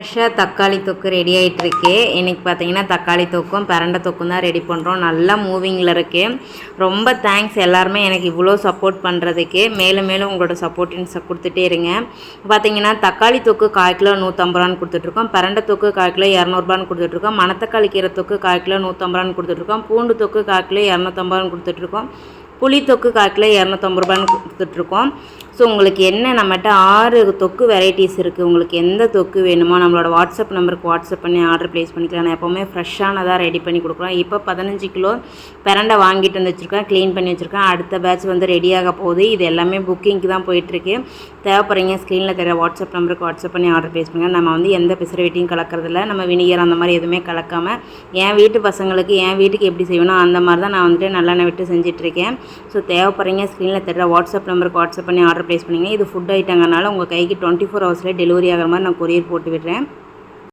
ஃப்ரெஷ்ஷாக தக்காளி தொக்கு ரெடி ஆகிட்டுருக்கு. இன்றைக்கி பார்த்தீங்கன்னா தக்காளி தொக்கும் பிரண்டை தொக்கும் தான் ரெடி பண்ணுறோம். நல்லா மூவிங்கில் இருக்குது. ரொம்ப தேங்க்ஸ் எல்லாருமே எனக்கு இவ்வளோ சப்போர்ட் பண்ணுறதுக்கு. மேலும் மேலும் உங்களோட சப்போர்ட்டின்ஸை கொடுத்துட்டே இருங்க. பார்த்தீங்கன்னா தக்காளி தொக்கு 1/4 கிலோ 150 ரூபான்னு கொடுத்துட்ருக்கோம். பிரண்டை தொக்கு 1/4 கிலோ 200 கொடுத்துட்ருக்கோம். மணத்தக்காளி கீரை தொக்கு 1/4 கிலோ 150 கொடுத்துட்ருக்கோம். பூண்டு தொக்கு 1/4 கிலோ 250 கொடுத்துட்ருக்கோம். புளி தொக்கு 1/4 கிலோ 250 கொடுத்துட்ருக்கோம். ஸோ உங்களுக்கு என்ன நம்மகிட்ட 6 தொக்கு வெரைட்டிஸ் இருக்குது. உங்களுக்கு எந்த தொக்கு வேணுமோ நம்மளோட வாட்ஸ்அப் நம்பருக்கு வாட்ஸ்அப் பண்ணி ஆர்டர் ப்ளேஸ் பண்ணிக்கலாம். நான் எப்போவுமே ஃப்ரெஷ்ஷானதாக ரெடி பண்ணி கொடுக்குறோம். இப்போ 15 கிலோ பிரண்டை வாங்கிட்டு வந்து வச்சுருக்கேன், க்ளீன் பண்ணி வச்சுருக்கேன். அடுத்த பேட்ச் வந்து ரெடியாக போகுது. இது எல்லாமே புக்கிங்க்கு தான் போயிட்டுருக்கு. தேவைப்படுறீங்க ஸ்க்ரீனில் தெரிய வாட்ஸ்அப் நம்பருக்கு வாட்ஸ்அப் பண்ணி ஆர்டர் ப்ளேஸ் பண்ணுங்கள். நம்ம வந்து எந்த பிசர்வேட்டியும் கலக்கிறதில்ல. நம்ம வினிகர் அந்த மாதிரி எதுவுமே கலக்காமல் என் வீட்டு பசங்களுக்கு என் வீட்டுக்கு எப்படி செய்யணும் அந்த மாதிரி தான் நான் வந்துட்டு நல்லெண்ணெய் விட்டு செஞ்சிட்ருக்கேன். ஸோ தேவைப்படுறீங்க ஸ்க்ரீனில் தெரிய வாட்ஸ்அப் நம்பருக்கு வாட்ஸ்அப் பண்ணி ஆர்டர் ப்ளேஸ் பண்ணிங்க. இது ஃபுட் ஐட்டங்கனால உங்கள் கைக்கு 24 ஹவர்ஸ்லேயே டெலிவரி ஆகிற மாதிரி நான் கொரியர் போட்டு விடுறேன்.